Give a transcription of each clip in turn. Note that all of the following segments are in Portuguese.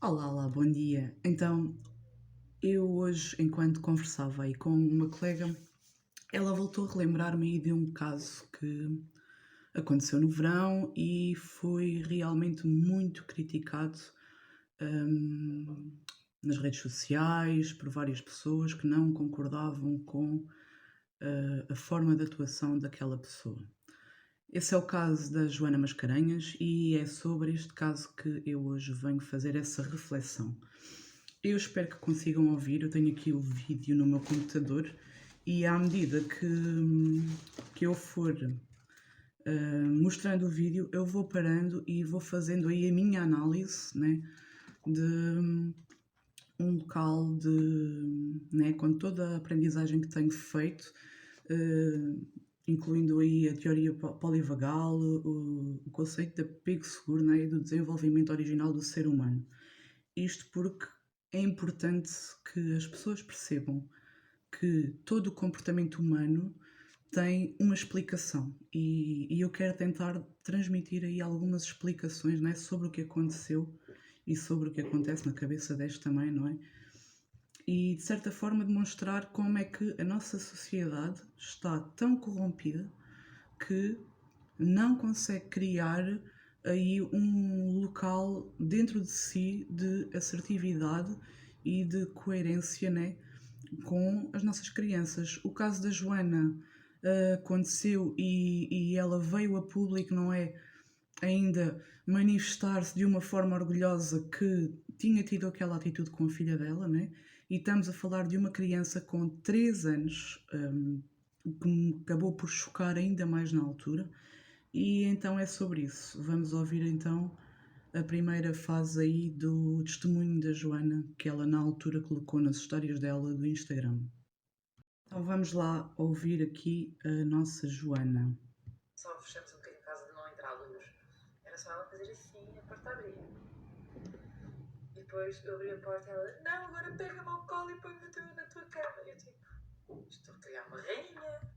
Olá, olá, bom dia. Então, eu hoje, enquanto conversava aí com uma colega, ela voltou a relembrar-me aí de um caso que aconteceu no verão e foi realmente muito criticado, hum, nas redes sociais por várias pessoas que não concordavam com, a forma de atuação daquela pessoa. Esse é o caso da Joana Mascarenhas e é sobre este caso que eu hoje venho fazer essa reflexão. Eu espero que consigam ouvir, eu tenho aqui o vídeo no meu computador e à medida que eu for mostrando o vídeo, eu vou parando e vou fazendo aí a minha análise, né, de um local né, com toda a aprendizagem que tenho feito, eh, incluindo aí a teoria polivagal, o conceito de apego seguro, né, e do desenvolvimento original do ser humano. Isto porque é importante que as pessoas percebam que todo o comportamento humano tem uma explicação e eu quero tentar transmitir aí algumas explicações, não é, sobre o que aconteceu e sobre o que acontece na cabeça desta mãe, não é? E de certa forma demonstrar como é que a nossa sociedade está tão corrompida que não consegue criar aí um local dentro de si de assertividade e de coerência, né, com as nossas crianças. O caso da Joana aconteceu e ela veio a público, não é? Ainda manifestar-se de uma forma orgulhosa que tinha tido aquela atitude com a filha dela, né? E estamos a falar de uma criança com 3 anos, que me acabou por chocar ainda mais na altura. E então é sobre isso. Vamos ouvir então a primeira fase aí do testemunho da Joana, que ela na altura colocou nas histórias dela do Instagram. Então vamos lá ouvir aqui a nossa Joana. Só fechamos um bocadinho por causa de não entrar a luz. Era só ela fazer assim e a porta abrir. E depois eu abri a porta e ela, não, agora pega-me ao colo e põe-me na tua cama. E eu tipo, estou a criar uma rainha, não é?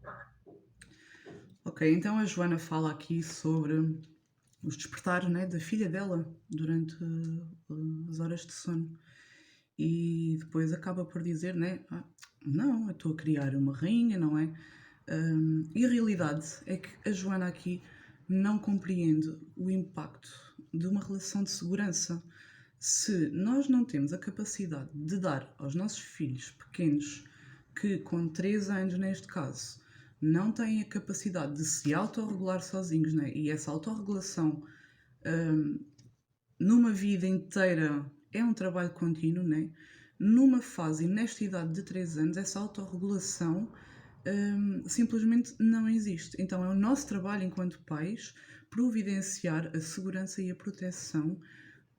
Ok, então a Joana fala aqui sobre os despertares, né, da filha dela durante as horas de sono. E depois acaba por dizer, né, não, eu estou a criar uma rainha, não é? E a realidade é que a Joana aqui não compreende o impacto de uma relação de segurança. Se nós não temos a capacidade de dar aos nossos filhos pequenos, que com 3 anos neste caso, não têm a capacidade de se autorregular sozinhos, né? E essa autorregulação numa vida inteira é um trabalho contínuo, né? Numa fase, nesta idade de 3 anos, essa autorregulação simplesmente não existe. Então é o nosso trabalho enquanto pais providenciar a segurança e a proteção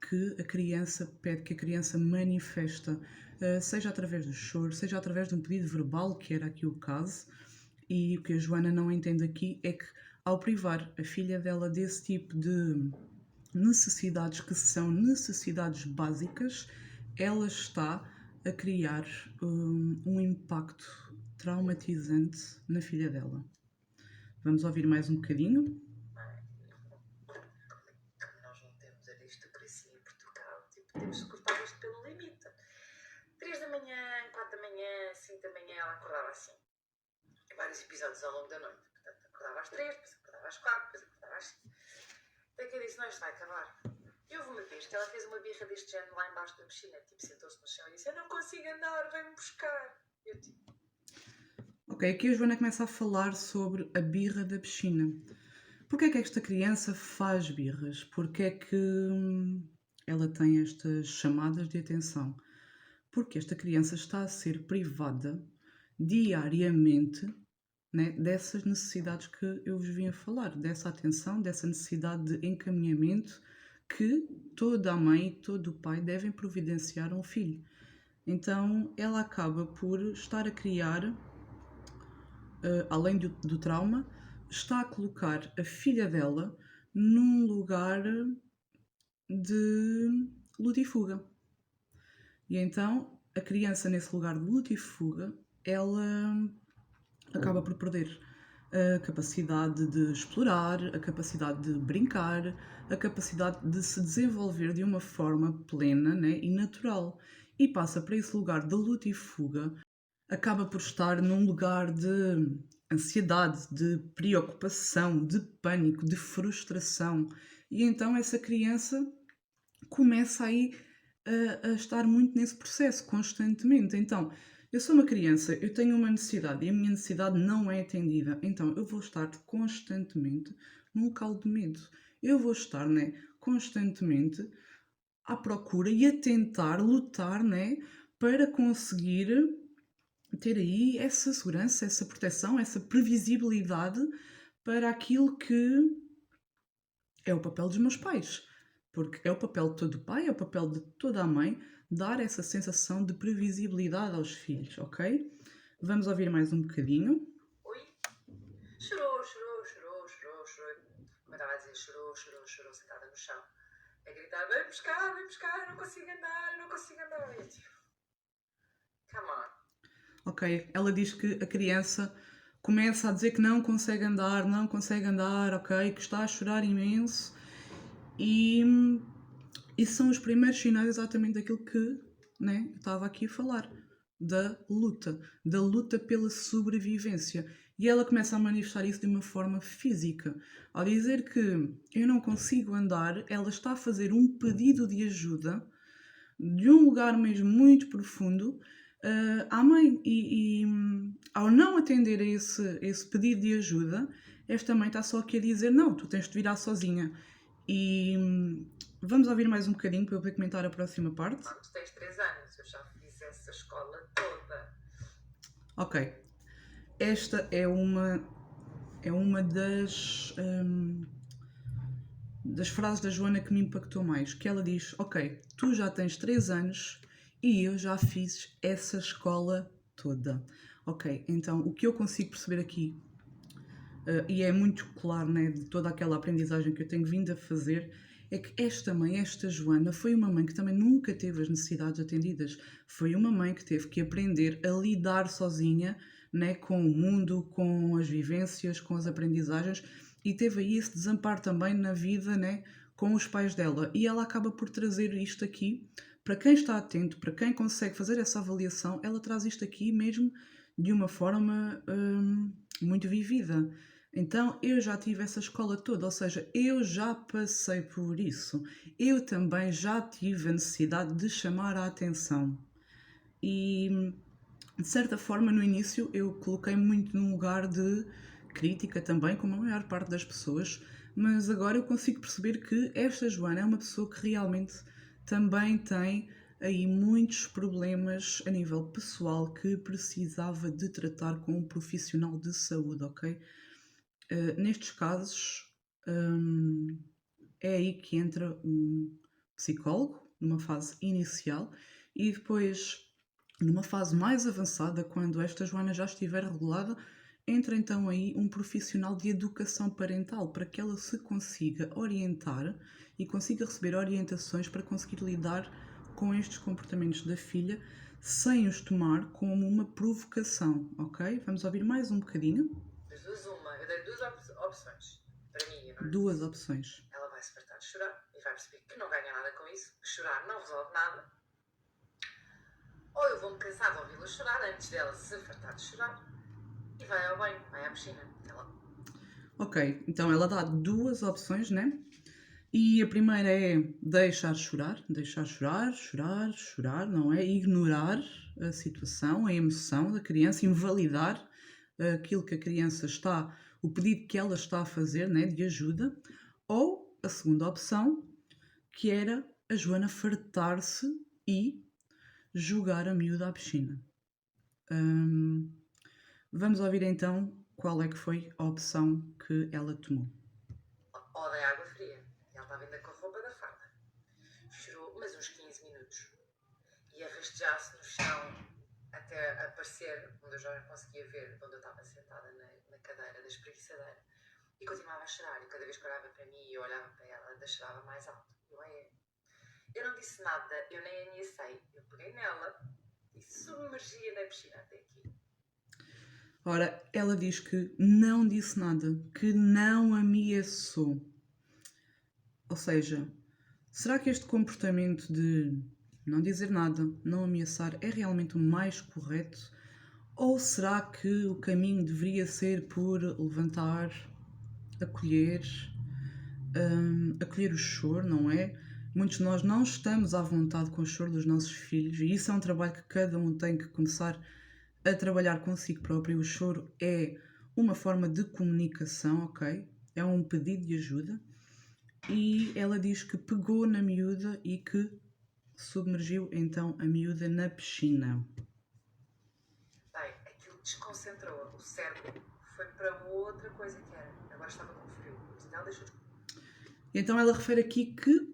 que a criança pede, que a criança manifesta, seja através do choro, seja através de um pedido verbal, que era aqui o caso. E o que a Joana não entende aqui é que, ao privar a filha dela desse tipo de necessidades que são necessidades básicas, ela está a criar um impacto traumatizante na filha dela. Vamos ouvir mais um bocadinho? Como nós não temos aristocracia em Portugal, tipo, temos de cortar isto pelo limite. 3 da manhã, 4 da manhã, 5 da manhã, ela acordava assim. Em vários episódios ao longo da noite. Portanto, acordava às 3, depois acordava às 4, depois acordava às 5. Até que eu disse, não, isto vai acabar. E houve uma vez que ela fez uma birra deste género lá embaixo da piscina, tipo, sentou-se no chão e disse, eu não consigo andar, vem-me buscar. Eu tipo, Ok, aqui a Joana começa a falar sobre a birra da piscina. Porquê é que esta criança faz birras? Porquê é que ela tem estas chamadas de atenção? Porque esta criança está a ser privada diariamente, né, dessas necessidades que eu vos vim a falar, dessa atenção, dessa necessidade de encaminhamento que toda a mãe e todo o pai devem providenciar a um filho. Então ela acaba por estar a criar, além do trauma, está a colocar a filha dela num lugar de luta e fuga. E então a criança, nesse lugar de luta e fuga, ela acaba por perder a capacidade de explorar, a capacidade de brincar, a capacidade de se desenvolver de uma forma plena, né, e natural. E passa para esse lugar de luta e fuga, acaba por estar num lugar de ansiedade, de preocupação, de pânico, de frustração. E então essa criança começa aí a estar muito nesse processo constantemente. Então, eu sou uma criança, eu tenho uma necessidade e a minha necessidade não é atendida. Então, eu vou estar constantemente num local de medo. Eu vou estar, né, constantemente à procura e a tentar lutar, né, para conseguir ter aí essa segurança, essa proteção, essa previsibilidade para aquilo que é o papel dos meus pais. Porque é o papel de todo o pai, é o papel de toda a mãe dar essa sensação de previsibilidade aos filhos, ok? Vamos ouvir mais um bocadinho. Oi? Chorou, chorou, chorou, chorou, chorou. Como eu estava a dizer, chorou, chorou, chorou, sentada no chão. A gritar, vem buscar, eu não consigo andar, eu não consigo andar. E eu tipo, come on. Ok, ela diz que a criança começa a dizer que não consegue andar, não consegue andar, ok? Que está a chorar imenso e são os primeiros sinais exatamente daquilo que, né, eu estava aqui a falar, da luta pela sobrevivência. E ela começa a manifestar isso de uma forma física. Ao dizer que eu não consigo andar, ela está a fazer um pedido de ajuda de um lugar mesmo muito profundo à mãe. Ao não atender a esse pedido de ajuda, esta mãe está só aqui a dizer: não, tu tens de virar sozinha. E vamos ouvir mais um bocadinho para eu poder comentar a próxima parte. Tu tens 3 anos, eu já fiz essa escola toda. Ok. Esta é uma das frases da Joana que me impactou mais, que ela diz: ok, tu já tens 3 anos e eu já fiz essa escola toda. Ok, então o que eu consigo perceber aqui, e é muito claro, né, de toda aquela aprendizagem que eu tenho vindo a fazer, é que esta mãe, esta Joana, foi uma mãe que também nunca teve as necessidades atendidas. Foi uma mãe que teve que aprender a lidar sozinha, né, com o mundo, com as vivências, com as aprendizagens, e teve aí esse desamparo também na vida, né, com os pais dela. E ela acaba por trazer isto aqui, para quem está atento, para quem consegue fazer essa avaliação, ela traz isto aqui mesmo de uma forma muito vivida. Então eu já tive essa escola toda, ou seja, eu já passei por isso. Eu também já tive a necessidade de chamar a atenção. E de certa forma no início eu coloquei muito num lugar de crítica também, como a maior parte das pessoas, mas agora eu consigo perceber que esta Joana é uma pessoa que realmente também tem aí muitos problemas a nível pessoal que precisava de tratar com um profissional de saúde, ok? Nestes casos, é aí que entra um psicólogo, numa fase inicial, e depois, numa fase mais avançada, quando esta Joana já estiver regulada, entra então aí um profissional de educação parental para que ela se consiga orientar e consiga receber orientações para conseguir lidar com estes comportamentos da filha sem os tomar como uma provocação, ok? Vamos ouvir mais um bocadinho. Das duas, uma. Eu dei duas opções. Para mim, eu não lhe Duas disse. opções. Ela vai se fartar de chorar e vai perceber que não ganha nada com isso. Chorar não resolve nada. Ou eu vou-me cansar de ouvi-la chorar antes dela se fartar de chorar e vai ao banho, vai à piscina. Ela... Ok, então ela dá duas opções, né? E a primeira é deixar chorar, chorar, chorar, não é? Ignorar a situação, a emoção da criança, invalidar aquilo que a criança está, o pedido que ela está a fazer, né, de ajuda. Ou a segunda opção, que era a Joana fartar-se e jogar a miúda à piscina. Vamos ouvir então qual é que foi a opção que ela tomou. Odeia água fria. Ela estava ainda com a roupa da farda. Chorou, mas uns 15 minutos. E a rastejar-se no chão até aparecer, onde eu já conseguia ver, onde eu estava sentada na cadeira da espreguiçadeira. E continuava a chorar. E cada vez que olhava para mim e eu olhava para ela, ainda chorava mais alto. Eu não disse nada, eu nem ameacei. Eu peguei nela e submergia na piscina até aqui. Ora, ela diz que não disse nada, que não ameaçou. Ou seja, será que este comportamento de não dizer nada, não ameaçar, é realmente o mais correto? Ou será que o caminho deveria ser por levantar, acolher, acolher o choro, não é? Muitos de nós não estamos à vontade com o choro dos nossos filhos e isso é um trabalho que cada um tem que começar a trabalhar consigo próprio. O choro é uma forma de comunicação, ok? É um pedido de ajuda. E ela diz que pegou na miúda e que submergiu então a miúda na piscina. Bem, aquilo desconcentrou. O cérebro foi para outra coisa que era. Agora estava com frio. Então deixou de... E então ela refere aqui que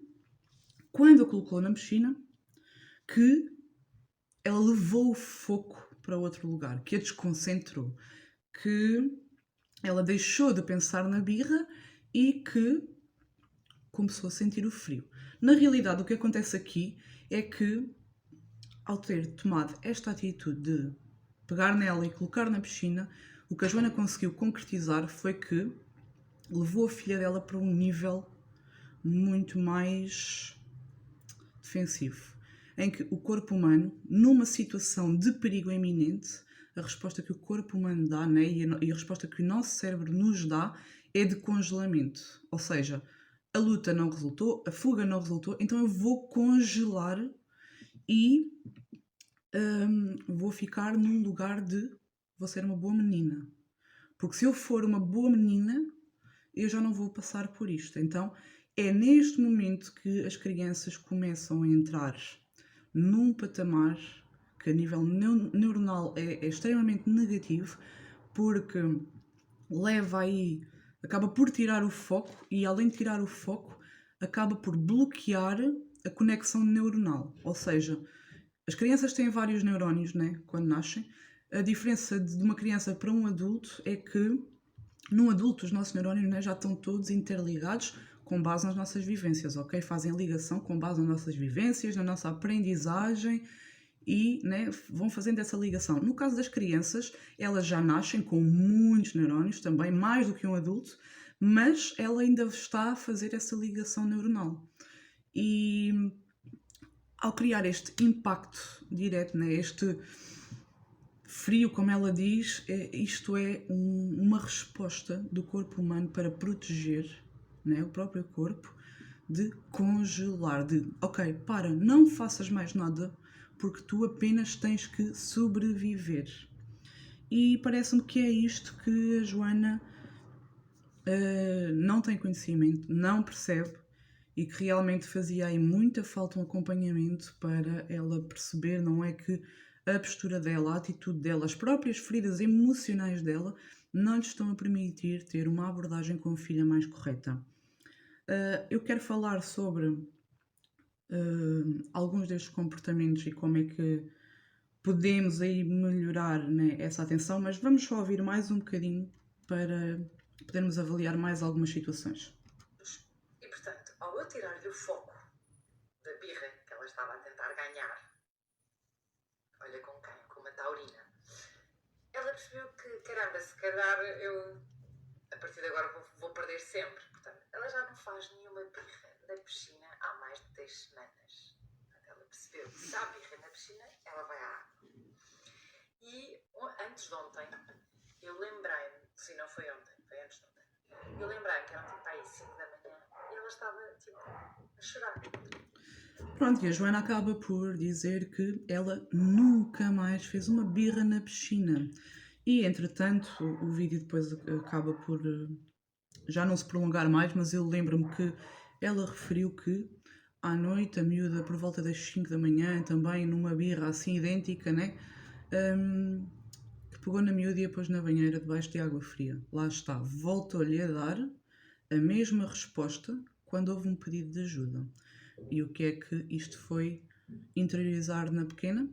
quando a colocou na piscina, que ela levou o foco para outro lugar, que a desconcentrou, que ela deixou de pensar na birra e que começou a sentir o frio. Na realidade, o que acontece aqui é que, ao ter tomado esta atitude de pegar nela e colocar na piscina, o que a Joana conseguiu concretizar foi que levou a filha dela para um nível muito mais defensivo, em que o corpo humano, numa situação de perigo iminente, a resposta que o corpo humano dá, né, e a resposta que o nosso cérebro nos dá é de congelamento. Ou seja, a luta não resultou, a fuga não resultou, então eu vou congelar e vou ficar num lugar de vou ser uma boa menina. Porque se eu for uma boa menina, eu já não vou passar por isto. Então é neste momento que as crianças começam a entrar num patamar que a nível neuronal é extremamente negativo, porque leva aí, acaba por tirar o foco e além de tirar o foco, acaba por bloquear a conexão neuronal. Ou seja, as crianças têm vários neurónios, né, quando nascem. A diferença de uma criança para um adulto é que num adulto os nossos neurónios, né, já estão todos interligados com base nas nossas vivências, ok? Fazem ligação com base nas nossas vivências, na nossa aprendizagem e, né, vão fazendo essa ligação. No caso das crianças, elas já nascem com muitos neurónios também, mais do que um adulto, mas ela ainda está a fazer essa ligação neuronal. E ao criar este impacto direto, né, este frio, como ela diz, isto é uma resposta do corpo humano para proteger, né, o próprio corpo, de congelar, de ok, para, não faças mais nada, porque tu apenas tens que sobreviver. E parece-me que é isto que a Joana não tem conhecimento, não percebe e que realmente fazia aí muita falta um acompanhamento para ela perceber, não é, que a postura dela, a atitude dela, as próprias feridas emocionais dela não lhe estão a permitir ter uma abordagem com a filha mais correta. Eu quero falar sobre alguns destes comportamentos e como é que podemos aí melhorar, né, essa atenção, mas vamos só ouvir mais um bocadinho para podermos avaliar mais algumas situações. E portanto, ao eu tirar-lhe o foco da birra que ela estava a tentar ganhar, olha com quem? Com uma taurina, ela percebeu que, caramba, se calhar eu, a partir de agora, vou perder sempre. Portanto, ela já não faz nenhuma birra na piscina há mais de 10 semanas. Portanto, ela percebeu que se há birra na piscina, ela vai à água. E antes de ontem, eu lembrei-me, se não foi ontem, foi antes de ontem, eu lembrei-me que era tipo aí 5 da manhã e ela estava tipo a chorar. Pronto, e a Joana acaba por dizer que ela nunca mais fez uma birra na piscina. E entretanto, o vídeo depois acaba por já não se prolongar mais, mas eu lembro-me que ela referiu que à noite a miúda, por volta das 5 da manhã, também numa birra assim idêntica, né? Que pegou na miúda e a pôs na banheira debaixo de água fria. Lá está, voltou-lhe a dar a mesma resposta quando houve um pedido de ajuda. E o que é que isto foi interiorizar na pequena?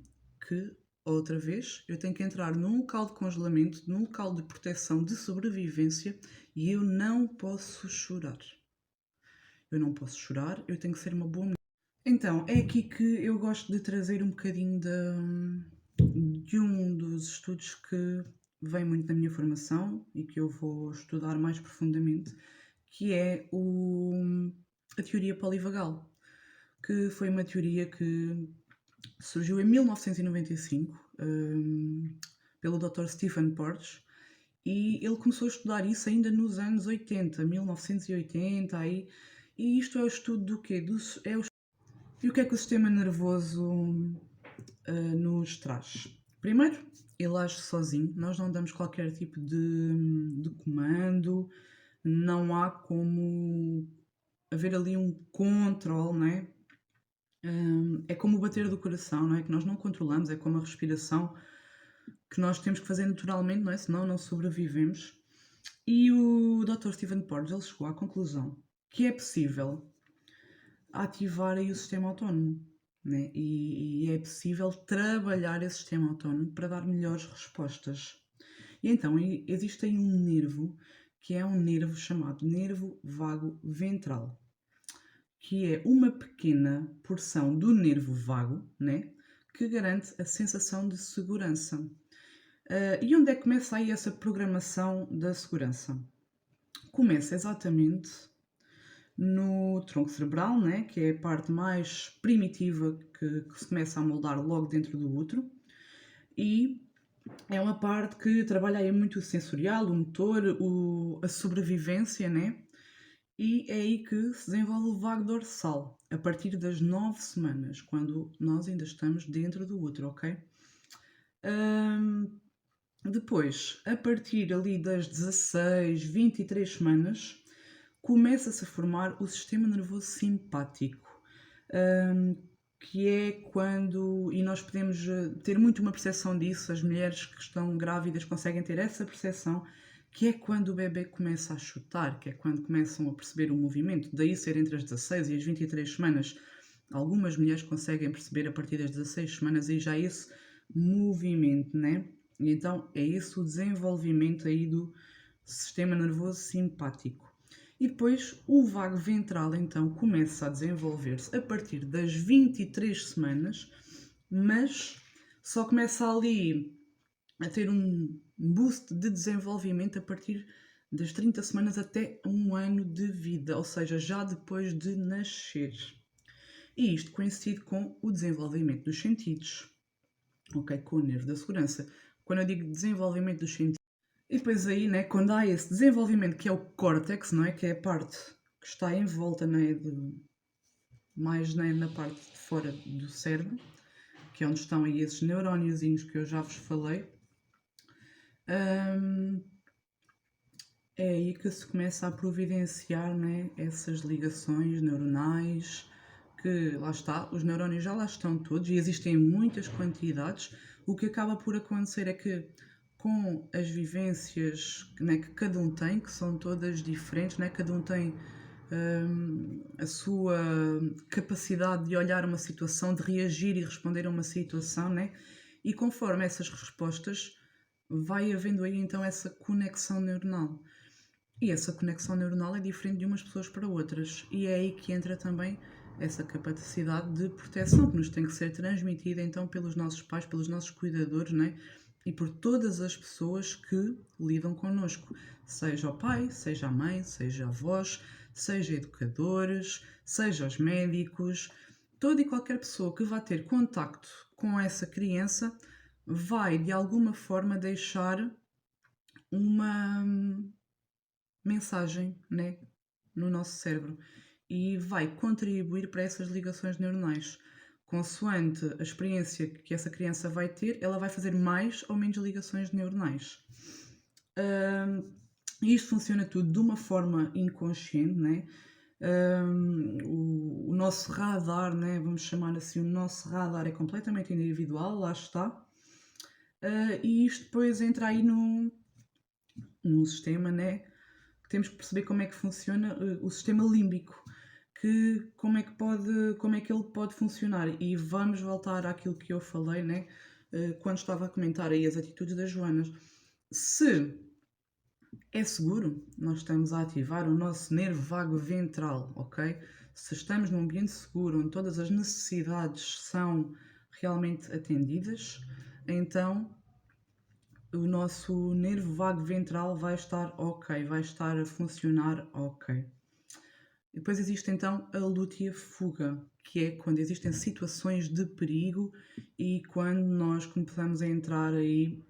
Que, outra vez, eu tenho que entrar num local de congelamento, num local de proteção, de sobrevivência, e eu não posso chorar. Eu não posso chorar, eu tenho que ser uma boa mulher. Então, é aqui que eu gosto de trazer um bocadinho de um dos estudos que vem muito na minha formação e que eu vou estudar mais profundamente, que é a teoria polivagal, que foi uma teoria que surgiu em 1995 pelo Dr. Stephen Porges, e ele começou a estudar isso ainda nos anos 80, 1980, aí, e isto é o estudo do quê? E o que é que o sistema nervoso nos traz? Primeiro, ele age sozinho, nós não damos qualquer tipo de comando, não há como haver ali um controle, não é? É como o bater do coração, não é? Que nós não controlamos, é como a respiração que nós temos que fazer naturalmente, não é? Senão não sobrevivemos. E o Dr. Stephen Porges ele chegou à conclusão que é possível ativar aí o sistema autónomo, né? E é possível trabalhar esse sistema autónomo para dar melhores respostas. E então existe aí um nervo que é um nervo chamado nervo vago ventral, que é uma pequena porção do nervo vago, né? Que garante a sensação de segurança. E onde é que começa aí essa programação da segurança? Começa exatamente no tronco cerebral, né, que é a parte mais primitiva que se começa a moldar logo dentro do útero, e é uma parte que trabalha aí muito o sensorial, o motor, a sobrevivência, né? E é aí que se desenvolve o vago dorsal, a partir das 9 semanas, quando nós ainda estamos dentro do útero, ok? Depois, a partir ali das 16, 23 semanas, começa-se a formar o sistema nervoso simpático, que é quando, e nós podemos ter muito uma percepção disso, as mulheres que estão grávidas conseguem ter essa percepção, que é quando o bebê começa a chutar, que é quando começam a perceber o movimento, daí ser entre as 16 e as 23 semanas. Algumas mulheres conseguem perceber a partir das 16 semanas e já esse movimento, né? E então é esse o desenvolvimento aí do sistema nervoso simpático. E depois o vago ventral então começa a desenvolver-se a partir das 23 semanas, mas só começa ali a ter um boost de desenvolvimento a partir das 30 semanas até um ano de vida, ou seja, já depois de nascer. E isto coincide com o desenvolvimento dos sentidos, ok? Com o nervo da segurança. Quando eu digo desenvolvimento dos sentidos, e depois aí, né, quando há esse desenvolvimento que é o córtex, não é? Que é a parte que está em volta, né, mais né, na parte de fora do cérebro, que é onde estão aí esses neuróniozinhos que eu já vos falei. É aí que se começa a providenciar, né, essas ligações neuronais, que lá está, os neurónios já lá estão todos e existem muitas quantidades. O que acaba por acontecer é que com as vivências, né, que cada um tem, que são todas diferentes, né, cada um tem a sua capacidade de olhar uma situação, de reagir e responder a uma situação, né, e conforme essas respostas vai havendo aí então essa conexão neuronal. E essa conexão neuronal é diferente de umas pessoas para outras. E é aí que entra também essa capacidade de proteção que nos tem que ser transmitida então pelos nossos pais, pelos nossos cuidadores, né? E por todas as pessoas que lidam connosco. Seja o pai, seja a mãe, seja avós, seja educadores, seja os médicos. Toda e qualquer pessoa que vá ter contacto com essa criança vai de alguma forma deixar uma mensagem, né, no nosso cérebro e vai contribuir para essas ligações neuronais. Consoante a experiência que essa criança vai ter, ela vai fazer mais ou menos ligações neuronais. E isto funciona tudo de uma forma inconsciente, né? O nosso radar, né, vamos chamar assim, o nosso radar é completamente individual, lá está. E isto depois entra aí no sistema, né? Temos que perceber como é que funciona o sistema límbico, como é que ele pode funcionar. E vamos voltar àquilo que eu falei, né? Quando estava a comentar aí as atitudes das Joanas. Se é seguro, nós estamos a ativar o nosso nervo vago ventral, ok? Se estamos num ambiente seguro, onde todas as necessidades são realmente atendidas, então o nosso nervo vago ventral vai estar ok, vai estar a funcionar ok. E depois existe então a luta e a fuga, que é quando existem situações de perigo e quando nós começamos a entrar aí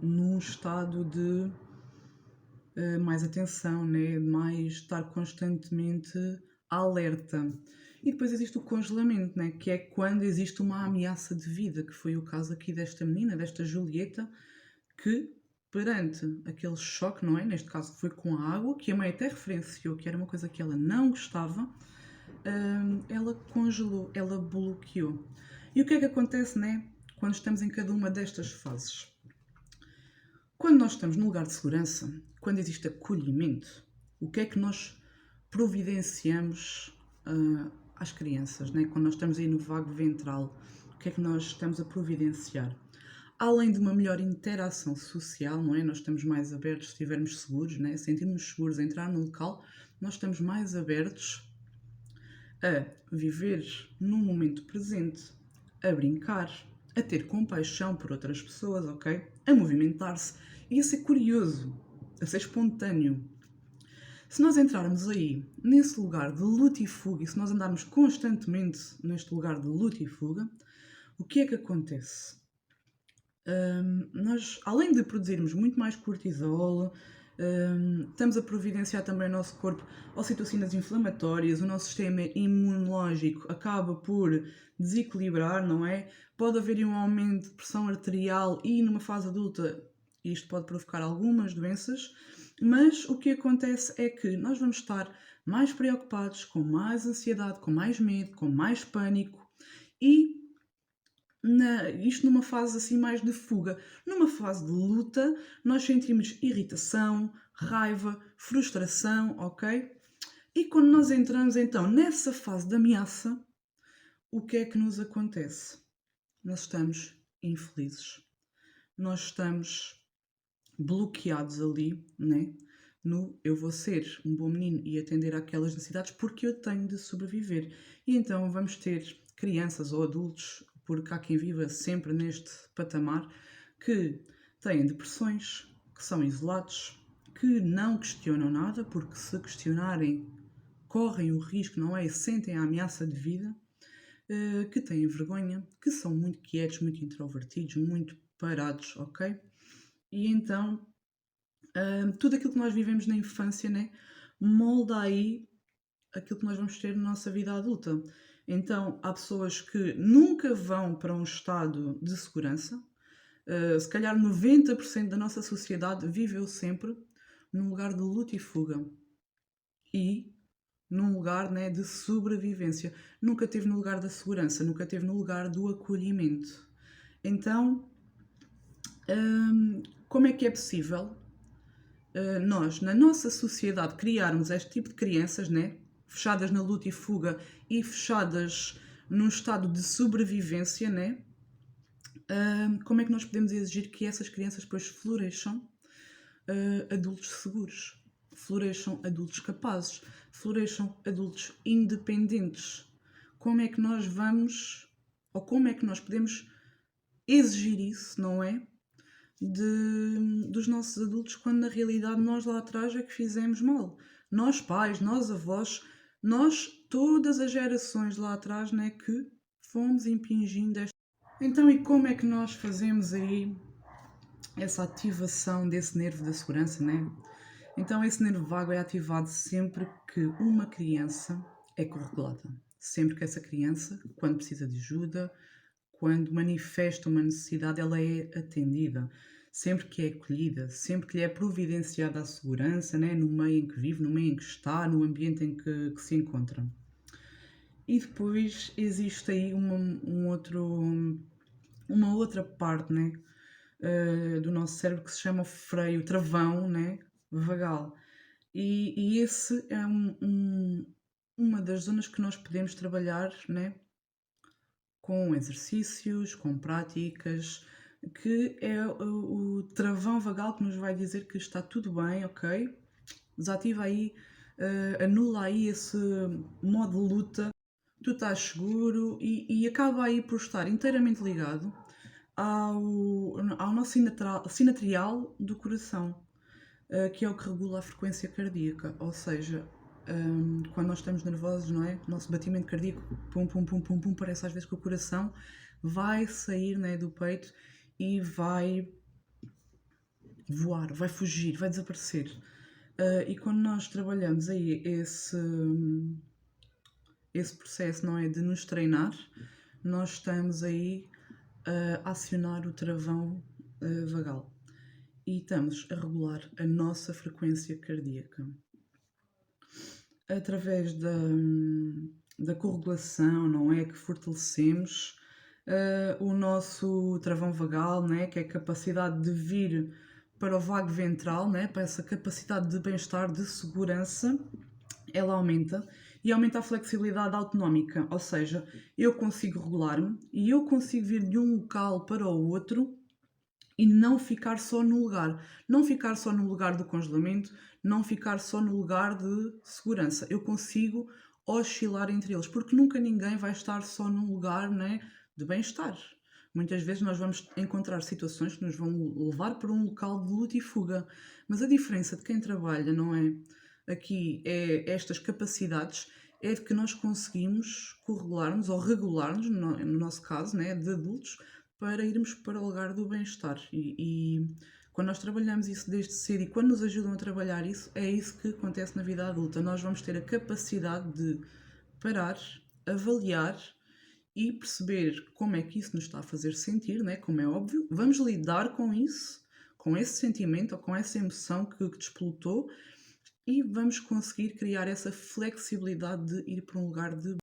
num estado de mais atenção, né? Mais estar constantemente alerta. E depois existe o congelamento, né? Que é quando existe uma ameaça de vida, que foi o caso aqui desta menina, desta Julieta, que perante aquele choque, não é? Neste caso foi com a água, que a mãe até referenciou que era uma coisa que ela não gostava, ela congelou, ela bloqueou. E o que é que acontece, né? Quando estamos em cada uma destas fases? Quando nós estamos num lugar de segurança, quando existe acolhimento, o que é que nós providenciamos às crianças, né? Quando nós estamos aí no vago ventral, o que é que nós estamos a providenciar? Além de uma melhor interação social, não é? Nós estamos mais abertos se estivermos seguros, né? Sentirmos seguros a entrar no local, nós estamos mais abertos a viver no momento presente, a brincar, a ter compaixão por outras pessoas, ok? A movimentar-se e a ser curioso, a ser espontâneo. Se nós entrarmos aí nesse lugar de luta e fuga e se nós andarmos constantemente neste lugar de luta e fuga, o que é que acontece? Nós, além de produzirmos muito mais cortisol, estamos a providenciar também o nosso corpo ocitocinas inflamatórias, o nosso sistema imunológico acaba por desequilibrar, não é? Pode haver um aumento de pressão arterial e numa fase adulta isto pode provocar algumas doenças, mas o que acontece é que nós vamos estar mais preocupados, com mais ansiedade, com mais medo, com mais pânico e isto numa fase assim mais de fuga. Numa fase de luta, nós sentimos irritação, raiva, frustração, ok? E quando nós entramos então nessa fase de ameaça, o que é que nos acontece? Nós estamos infelizes. Nós estamos bloqueados ali, né? No eu vou ser um bom menino e atender àquelas necessidades porque eu tenho de sobreviver. E então vamos ter crianças ou adultos, porque há quem viva sempre neste patamar, que têm depressões, que são isolados, que não questionam nada, porque se questionarem correm o risco, não é? E sentem a ameaça de vida, que têm vergonha, que são muito quietos, muito introvertidos, muito parados, ok? E então tudo aquilo que nós vivemos na infância, né, molda aí aquilo que nós vamos ter na nossa vida adulta. Então, há pessoas que nunca vão para um estado de segurança. Se calhar 90% da nossa sociedade viveu sempre num lugar de luta e fuga. E num lugar, né, de sobrevivência. Nunca teve no lugar da segurança, nunca teve no lugar do acolhimento. Então, como é que é possível nós, na nossa sociedade, criarmos este tipo de crianças, né? Fechadas na luta e fuga e fechadas num estado de sobrevivência, né? Como é que nós podemos exigir que essas crianças depois floresçam adultos seguros, floresçam adultos capazes, floresçam adultos independentes? Como é que nós vamos, ou como é que nós podemos exigir isso, não é? Dos nossos adultos, quando na realidade nós lá atrás é que fizemos mal. Nós pais, nós avós, nós, todas as gerações lá atrás, né, que fomos impingindo esta... Então, e como é que nós fazemos aí essa ativação desse nervo da segurança, né? Então, esse nervo vago é ativado sempre que uma criança é corregulada. Sempre que essa criança, quando precisa de ajuda, quando manifesta uma necessidade, ela é atendida. Sempre que é acolhida, sempre que lhe é providenciada a segurança, né? No meio em que vive, no meio em que está, no ambiente em que se encontra. E depois existe aí uma outra parte, né? Do nosso cérebro que se chama freio, travão, né? Vagal. E esse é uma das zonas que nós podemos trabalhar, né? Com exercícios, com práticas, que é o travão vagal que nos vai dizer que está tudo bem, ok? Desativa aí, anula aí esse modo de luta, tu estás seguro e acaba aí por estar inteiramente ligado ao nosso sinatrial do coração, que é o que regula a frequência cardíaca. Ou seja, quando nós estamos nervosos, não é? O nosso batimento cardíaco, pum, pum, pum, pum, pum, parece às vezes que o coração vai sair, né, do peito e vai voar, vai fugir, vai desaparecer. E quando nós trabalhamos aí esse processo, não é, de nos treinar, nós estamos aí a acionar o travão vagal e estamos a regular a nossa frequência cardíaca. Através da corregulação, não é, que fortalecemos o nosso travão vagal, né, que é a capacidade de vir para o vago ventral, né, para essa capacidade de bem-estar, de segurança, ela aumenta e aumenta a flexibilidade autonómica, ou seja, eu consigo regular-me e eu consigo vir de um local para o outro e não ficar só no lugar. Não ficar só no lugar do congelamento, não ficar só no lugar de segurança. Eu consigo oscilar entre eles, porque nunca ninguém vai estar só num lugar, né, de bem-estar. Muitas vezes nós vamos encontrar situações que nos vão levar para um local de luta e fuga. Mas a diferença de quem trabalha, não é? Aqui é estas capacidades, é de que nós conseguimos corregular-nos ou regular-nos, no nosso caso, né, de adultos, para irmos para o lugar do bem-estar. E quando nós trabalhamos isso desde cedo e quando nos ajudam a trabalhar isso, é isso que acontece na vida adulta. Nós vamos ter a capacidade de parar, avaliar e perceber como é que isso nos está a fazer sentir, né? Como é óbvio. Vamos lidar com isso, com esse sentimento ou com essa emoção que despolutou e vamos conseguir criar essa flexibilidade de ir para um lugar de